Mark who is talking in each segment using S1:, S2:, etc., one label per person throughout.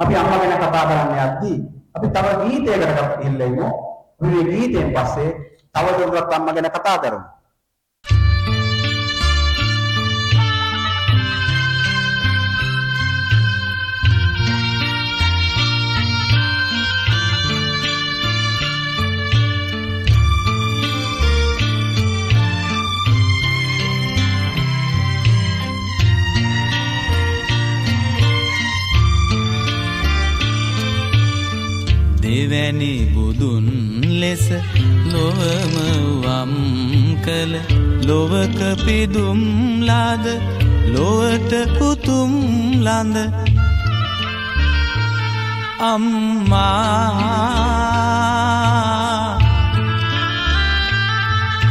S1: අපි අම්මා ගැන කතා කරන්න යද්දී අපි තව ගීතයකට ඉල්ලෙමු. මේ ගීතයෙන් පස්සේ තව දුරටත් අම්මා ගැන කතා කරමු.
S2: දෙවැනි බුදුන් ලෙස ලොවම වම් කළ ලොවක පිදුම් ලාද ලොවට උතුම් ලඳ අම්මා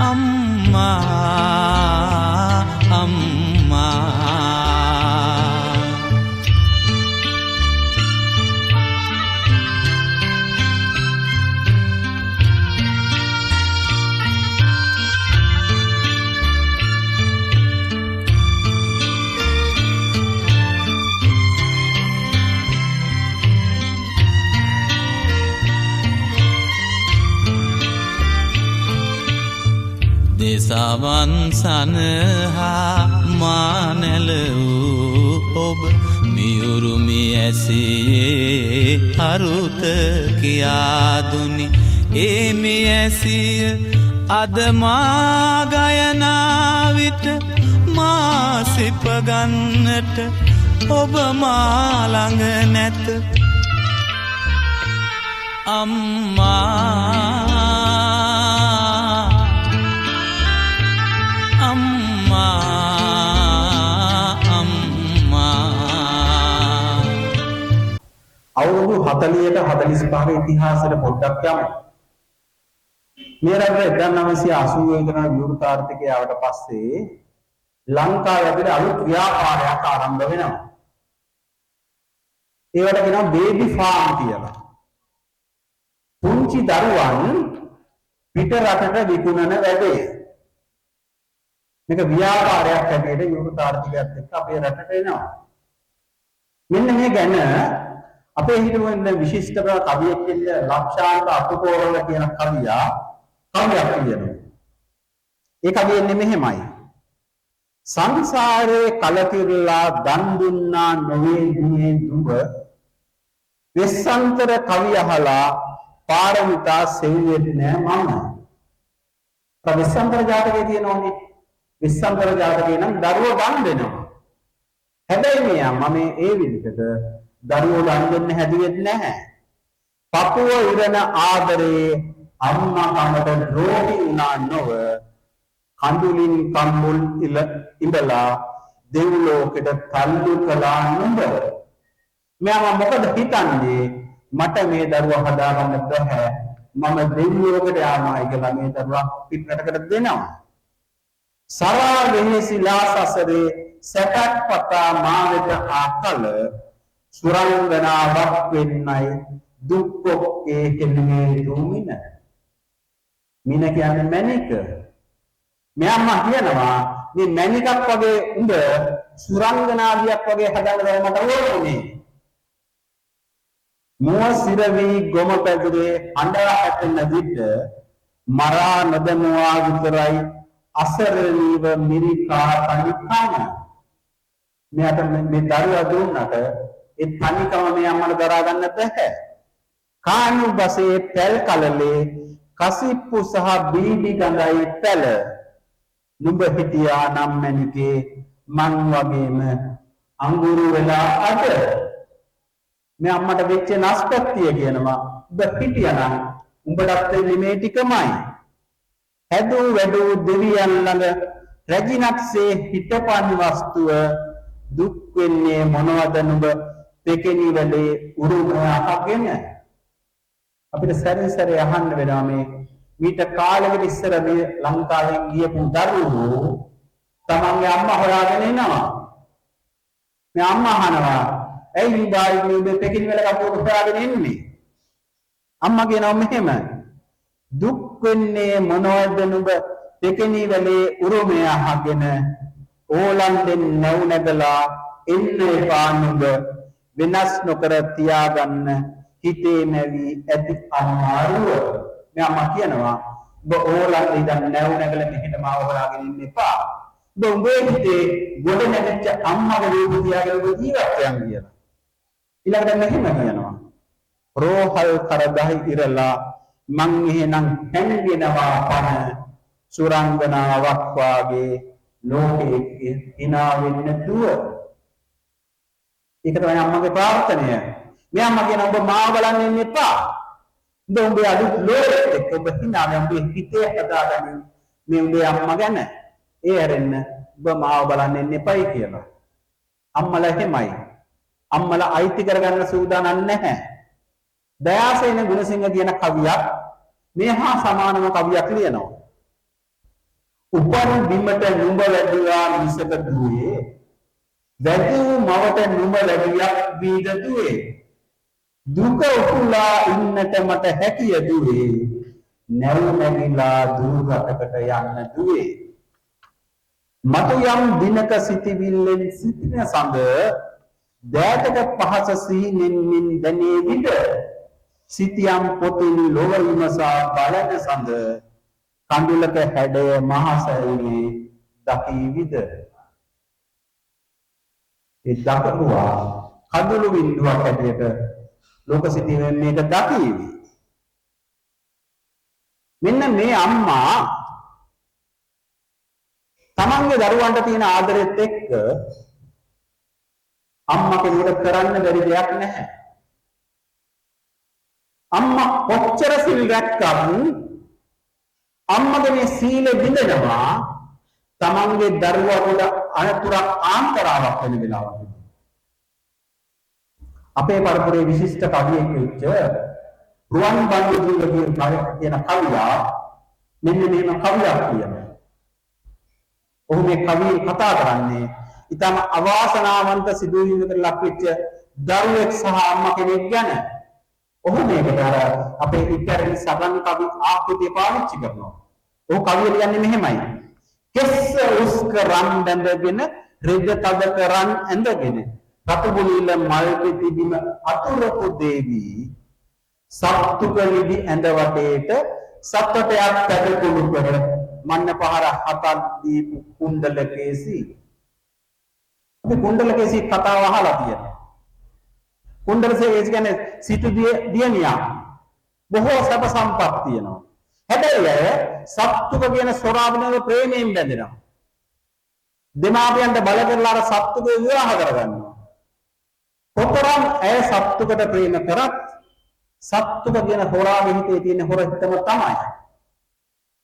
S2: අම්මා අම්මා දෙසවන් සනහා මානැල වූ ඔබ මියුරුමි ඇසියේ අරුත කියාදුනි ඒමි ඇසිය අද මා ගයනාවිට මා සිපගන්නට ඔබ මා ළඟ නැත අම්මා
S1: අවුරුදු 40ට 45 ඉතිහාසයට පොඩ්ඩක් යමු. මේ රටේ 1980 වෙනිදා විවෘත ආර්ථිකය ආවට පස්සේ ලංකාව ඇතුලේ අලුත් ව්‍යාපාරයක් ආරම්භ වෙනවා. ඒවට කියනවා බේබි ෆාම් කියලා. පුංචි දරුවන් පිට රටට විකුණන වැඩේ. මේක ව්‍යාපාරයක් හැටියට විවෘත ආර්ථිකයත් එක්ක අපේ රටට එනවා. මෙන්න මේ ගැන අපේ හිටපු විශිෂ්ට කවියෙක් ඉන්නේ ලක්ෂාන්ත අතුකෝරල කියන කවියා කවියක් කියනවා. ඒ කවියෙන්නේ මෙහෙමයි. සංසාරේ කලකිරලා දන් දුන්නා නොවේ දිනේ දුඹ වෙස්සන්තර කවිය අහලා පාරමිතා සෙව්වෙන්නේ නෑ මම. වෙස්සන්තර ජාතකයේ තියෙනෝනේ. වෙස්සන්තර ජාතකේ නම් දරුවෝ දන් දෙනවා. හැබැයි මෙයා මම ඒ විදිහට දරුවෝ දන් දෙන්න හැදුවෙත් නැහැ. පපුව ඉරණ ආදරේ අම්මා කමට ද්‍රෝහි වුණා නොව කඳුලින් කම්බුල් ඉඳලා දෙව්ලෝකෙට තල්ලු කළා නුඹ. මෙයා මොකද හිතන්නේ මට මේ දරුවා හදාගන්න බැහැ. මම දෙව්ලෝකෙට යාමයි කියලා මේ දරුවා පිටරටකට දෙනවා. සරා වෙහෙසිලා සසරේ සැපක් පතා මා වෙත ආකල සුරංගනාවක් වෙන්නයි දුක්කොක්කේ හෙළුවේ දුමින. මින කියන්නේ මැණික. මෙයාම කියනවා මේ මැණිකක් වගේ උඹ සුරංගනාවියක් වගේ හදාගන්න මට ඕනේ. මුව සිරවි ගොම පැදුරේ අඬා හැටෙන විට මරා නොදමවා විතරයි අසරණීව මිරිකා තනිකම. මෙයාට මේ දරුවා දුන්නට ඒ තනිකම මේ අම්මට දරා ගන්න බැහැ. කාණු බසේ පැල් කලලේ කසිප්පු සහ බීඩි ගඳයි පැල. නුඹ හිටියා නම් මැනිකේ මං වගේම අඟුරු වෙලා අද. මේ අම්මට වෙච්ච නස්පත්තිය කියනවා. ඔබ හිටියා නම් උඹටත් වෙන්නේ මේ ටිකමයි. හැදූ වැඩූ දෙවියන් ළඟ රැජිනක්සේ හිටපන් වස්තුව දුක් වෙන්නේ මොනවද නුඹ දෙකෙනි වැඩේ උරුම අහගෙන. අපිට සැරින් සැරේ අහන්න වෙනවා මේ මීට කාලෙකට ඉස්සර මේ ලංකාවෙන් ගියපු දරුවෝ තමන්ගේ අම්මා හොයාගෙන එනවා. මේ අම්මා අහනවා ඇයි මේ බායි මේ දෙකෙනි වෙල කපුව හොයාගෙන එන්නේ? අම්මා කියනවා මෙහෙම දුක් වෙන්නේ මොනවද නුඹ දෙකෙනි වෙලේ උරුමය අහගෙන ඕලන් දෙන්න නැව් නැගලා එන්න එපා නුඹ වෙනස් නොකර තියාගන්න හිතේ නැවි ඇති අමාරුව. මේ අම්මා කියනවා ඔබ ඕලං ඉඳන් නැව් නැගලා මෙහෙට මාව හොයාගෙන ඉන්න එපා. ඔබ උඹේ හිතේ ගොඩ නැගිච්ච අම්මගේ රූප තියාගෙන ඔබ ජීවත් වෙන්න කියලා. ඊළඟට මෙහෙම කියනවා. රෝහල් කරදහි ඉරලා මං එහෙනම් හැංගෙනවා පන සුරංගනාවක් වාගේ ලෝකයේ hina වෙන්න දුව. ඒක තමයි අම්මගේ ප්‍රාර්ථනය. මේ අම්මා කියන ඔබ මාව බලන්න එන්න එපා. උඹේ අලුත් ලෝකෙත් එක්ක ඔබ hina වෙන උඹේ හිතේ හදාගන්න මේ උඹේ අම්මා ගැන. ඒ හැරෙන්න ඔබ මාව බලන්න එන්න එපයි කියලා. අම්මලා එහෙමයි. අම්මලා අයිති කරගන්න සූදානම් නැහැ. දයාසේන ගුණසිංහ කියන කවියක් මේ හා සමානම කවියක් ලියනවා. උපන් බිමට නුඹ වැඩියා මිසක දුවේ වැදූ මවට නුඹ වැඩියක් වීද දුවේ දුක උකුලා ඉන්නට මට හැකිය දුවේ නැව් නැගිලා දුරකට යන්න දුවේ මතු යම් දිනක සිටිවිල්ලෙන් සිටින සඳ දෑතක පහස සිහිනෙන් මින් දැනේ විට සිටියම් පොතින් ලොව විමසා බලන සඳ කඳුලක හැඩය මහසැරිනේ දකීවිද ඒ දකරුවා කඳුළු බින්දුවක් හැටියට ලෝක සිටීමෙන් මේක දකීවි. මෙන්න මේ අම්මා තමන්ගේ දරුවන්ට තියෙන ආදරෙත් එක්ක අම්මා කෙනෙකුට කරන්න බැරි දෙයක් නැහැ. අම්මා කොච්චර සිල් රැක්කත් අම්මගේ මේ සීලෙ බිඳනවා තමන්ගේ දරුවන්ට අනතුරක් ආන්තරාවක් වෙන වෙලාවක. අපේ පරපුරේ විශිෂ්ට කවියෙක් වෙච්ච රුවන් බන්දුගේ කියන කවියා මෙන්න මේම කවියක් කියනවා. ඔහු මේ කවිය කතා කරන්නේ ඊටම අවාසනාවන්ත සිදුවීමකට ලක් වෙච්ච දරුවෙක් සහ අම්මා කෙනෙක් ගැන. ඔහු මේකට අර අපේ ඉතරි සබන් කවි ආකෘතිය පාවිච්චි කරනවා. ඔහු කවිය කියන්නේ මෙහෙමයි. කෙස්ස උස්ක රන් බැඳගෙන රෙද තද කරන් ඇඳගෙන රතුබුලිල මල් පිටිබිම අතුරපු දේවී සත්තුකලිදි ඇඳ වටේට සත්වටයක් පැදකුළු කර මන්න පහර හතක් දීපු කුණ්ඩලකේසි. අපි කුණ්ඩලකේසි කතාව අහලා තියෙනවා. කුණ්ඩලකේසි කියන්නේ සිටු දියණියක්. බොහෝ සැප සම්පත් තියෙනවා. හැබැයි සත්තුක කියන සොරාබිනව ප්‍රේමයෙන් බැඳෙනවා. දෙමාපියන්ට බල කරලා අර සත්තුක විවාහ කරගන්නවා. කොතරම් ඇය සත්තුකට ප්‍රේම කරත් සත්තුක කියන හොරාගේ හිතේ තියෙන හොර හිතම තමයි.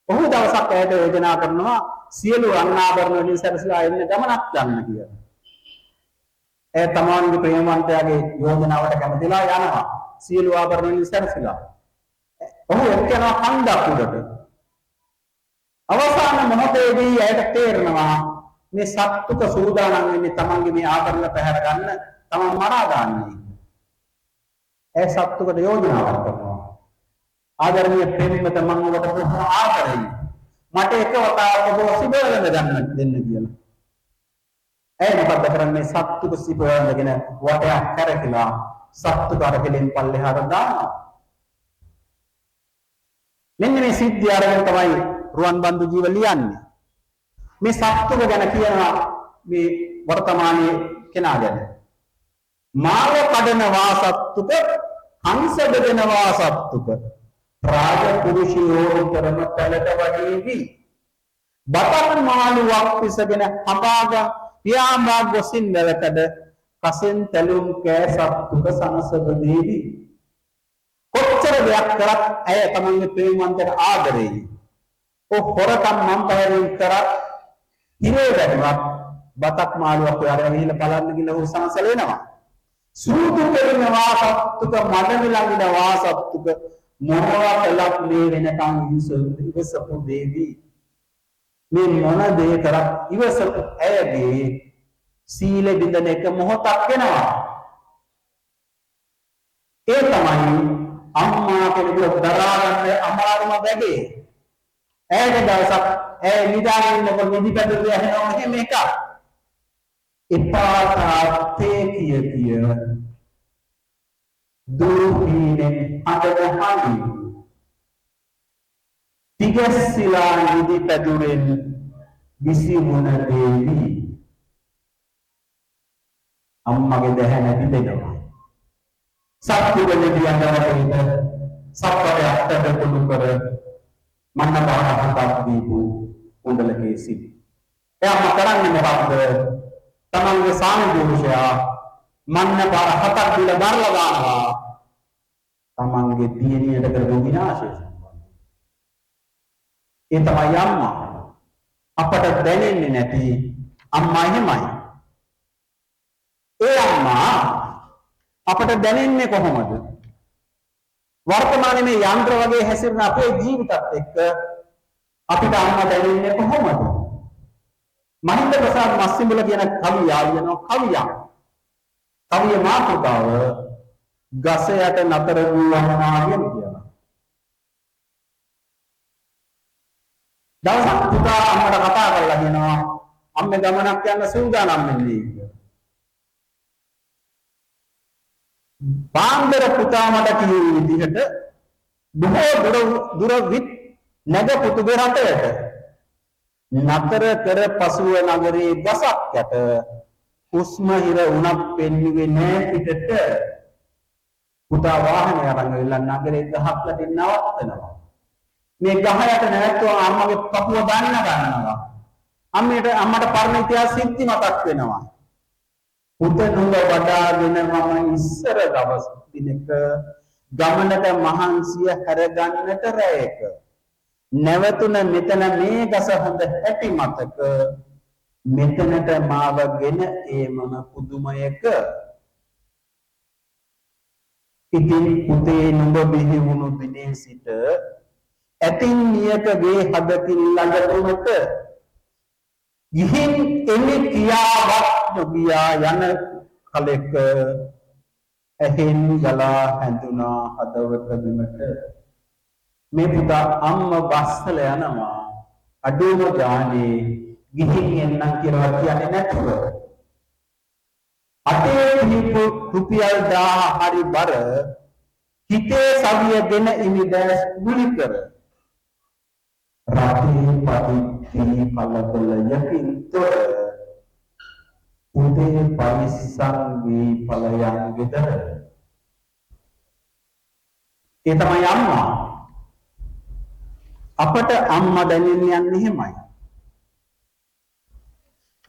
S1: ඔහු දවසක් ඇයට යෝජනා කරනවා සියලු රත්නාභරණ වලින් සැරසලා එන්න ගමනක් යන්න කියලා. ඇය තමන්ගේ ප්‍රේමවන්තයාගේ යෝජනාවට කැමතිලා යනවා. සියලු ආභරණ වලින් සැරසලා. ඔහු එක්කනවා කන්දක් උඩට. අවසාන මොහොතේදී ඇයට තේරෙනවා මේ සත්තුක සූදානම් වෙන්නේ තමන්ගේ මේ ආභරණ පැහැර ගන්න තමන් මරා දාන්නේ. ඇය සත්තුකට යෝජනාවක් කරනවා. ආදරණීය ප්‍රේමිත මම ඔබට බොහොම ආදරෙයි. මට එක වතාවක් ඔබ සිබවලඳ ගන්න දෙන්න කියලා. ඇය මොකද කරන්නේ සත්තුක සිබවලඳගෙන වටයක් කරකිලා සත්තුක අරගෙන පල්ලෙහාට දානවා. මෙන්න මේ සිද්ධිය අරගෙන තමයි රුවන් බන්දු ජීව ලියන්නේ. මේ සත්තුක ගැන කියනවා මේ වර්තමානයේ කෙනා ගැන. මාව කඩන වාසත්තුක හංස බෙදෙන වාසත්තුක රාජ පුරුෂයෝ කරන පැලට වඩේවි. බතක් මාළුවක් පිසගෙන හඹාග පියාඹා ගොසින් වැලකඩ කසෙන් තැලුම් කෑ සත්තුක සනසබ දේවි. කොච්චර දෙයක් කරත් ඇය තමන්ගේ ප්‍රේමවන්තට ආදරෙයි. ඔහු හොරකම් මම් පැහැරීම් කරත් ඉරේ වැටුණත් බතක් මාළුවක් ඔයාලා ගිහිල්ලා බලන්න ගිහලා ඔහු සනසලෙනවා. සූදු කෙරෙන වාසත්තුක මඩ විලංගින වාසත්තුක මොනවා කළත් මේ වෙනකන් ඉවසපු දේවි. මේ මොන දේ කරත් ඉවසපු ඇයගේ සීල බිඳන එක මොහොතක් වෙනවා. ඒ තමයි අම්මා කෙනෙකුට දරා ගන්න අමාරුම වැඩේ. ඇයට දවසක් ඇය නිදාගෙන ඉන්නකොට නිදිපැදුරු ඇහෙනවා මෙහෙම එකක්. එපා තාත්තේ කිය දුරුහීනෙන් අඬන හඬින් තිගැස්සිලා නිදි පැදුරෙන් විසිමුණ දේවි අම්මගේ දැහැන පිටෙනවා සත්තුවලේ දියඳවටේට සප්පරේ අත්තට කුඩු කර මන්න බාහකට දීපු කුණ්ඩලකේ සිටි එයා කරන්නේ මොකක්ද තමන්ගේ සාමි පුරුෂයා මන්න බාර හතක් දීලා බරලා දානවා තමන්ගේ දියණියට කරපු විනාශය ඒ තමයි අම්මා අපට දැනෙන්නේ නැති අම්මා එහෙමයි ඒ අම්මා අපට දැනෙන්නේ කොහොමද වර්තමානයේ මේ යන්ත්‍ර වගේ හැසිරෙන අපේ ජීවිතත් එක්ක අපිට අම්මා දැනෙන්නේ කොහොමද මහින්ද ප්‍රසාද් මස්සිඹුල කියන කවියා කියනවා කවිය මාතෘකාව ගස යට නතර වූවමනා කියලා දවසක් පුතා අම්මට කතා කරලා කියනවා අම්මේ ගමනක් යන්න සූදානම් වෙන්නේ කියලා. පාන්දර පුතා මට කිව්ව විදිහට බොහෝ දුර විත් නැග පුතුගේ රටයට නතර කර පසුව නගරේ ගසක් යට උස්ම හිර උණක් පෙන්නුවේ නෑ පිටට පුතා වාහනය අරන් ගිහලා නගරේ ගහක් ළටින් නවත්තනවා. මේ ගහ යට නැවතුවා අම්මගේ පපුව ගන්නවා. අම්මට පරණ ඉතිහාස සිද්ධි මතක් වෙනවා. පුත නුඹ වඩාගෙන මම ඉස්සර දවස් දිනක ගමනට මහන්සිය හැරගන්නට රැයක නැවතුන මෙතන මේ ගස හොඳ හැටි මතක මෙතනට මාවගෙන ඒමම පුදුමයක ඉතින් පුතේ නුඹ බිහි වුණු දිනේ සිට ඇතින් නියකගේ හදකින් ළඟට ගිහින් එමි කියාවක් නොගියා යන කලෙක ඇහෙන් ගලා හැඳුනා හදවත බිමට මේ පුතා අම්ම බස්සල යනවා අඩුම ගානේ ගිහින් එන්නම් කියලා කියන්නේ නැතුව අතේ පිහිපු රුපියල් 1000 හරි බර හිතේ සවියගෙන ඉමිදැස් ගුලි කර රාත්‍රී පරිත්‍ති කලබල යකින් තොර උදේ පරිස්සම් වී ඵලයන් ගෙදර ඒ තමයි අම්මා අපට අම්මා දැනෙන්නේ යන්නේ එහෙමයි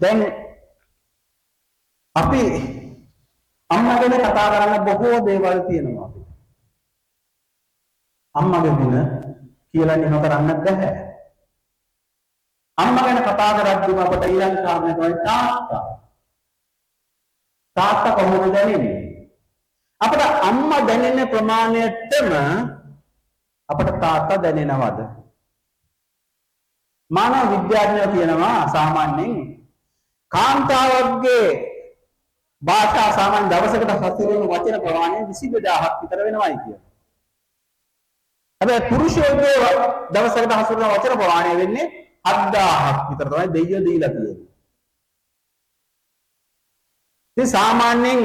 S1: දැන් අපි අම්මා ගැන කතා කරන්න බොහෝ දේවල් තියෙනවා අපිට අම්මගේ ගුණ කියලා නිම කරන්න බැහැ අම්මා ගැන කතා කරද්දිම අපට ඊළඟ කාරණේ තමයි තාත්තා කොහොමද දැනෙන්නේ අපට අම්මා දැනෙන ප්‍රමාණයටම අපට තාත්තා දැනෙනවද මානව විද්‍යාඥයෝ කියනවා සාමාන්‍යයෙන් කාන්තාවක්ගේ භාෂා සාමාන්‍ය දවසකට හසුරුවන වචන ප්‍රමාණය 22000ක් විතර වෙනවායි කියලා. හැබැයි පුරුෂයෙකුගේ දවසකට හසුරුවන වචන ප්‍රමාණය වෙන්නේ 7000ක් විතර තමයි දෙයියෝ දීලා තියෙන්නේ. ඉතින් සාමාන්‍යයෙන්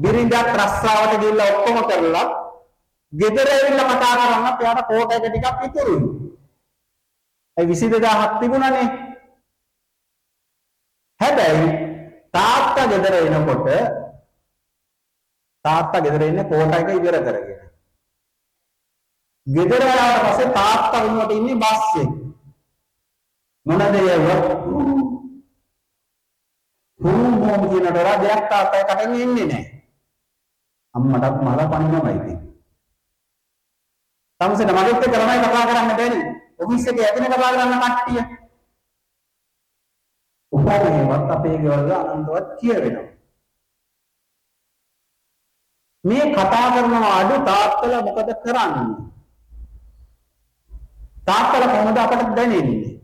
S1: බිරිඳක් රස්සාවට ගිහිල්ලා ඔක්කොම කරලා ගෙදර ඇවිල්ලා කතා කරනත් එයාට කෝට එක ටිකක් ඉතුරුයි. ඒ 22000ක් තිබුණානේ. හැබැයි තාත්තා ගෙදර එනකොට තාත්තා ගෙදර ඉන්නේ කෝට එක ඉවර කරගෙන. ගෙදර ආවට පස්සේ තාත්තා වුණාට ඉන්නේ බස් එකේ. මොනද හුම් කියනට දෙයක් තාත්තා කටින් ඉන්නේ නැහැ. අම්මටත් මල පණිනමයි ඉතින්. තමසෙන මගෙත් එක්ක ළමයි කතා කරන්න බැරි. ඔෆිස් එකේ යදින කතා කරන්න කට්ටිය. උපාවේවත් අපේ ගෙවල් අනන්තවත් කියවෙනවා. මේ කතා කරන අඩු තාත්තලා මොකද කරන්නේ? තාත්තලා කොහොමද අපට දැනෙන්නේ?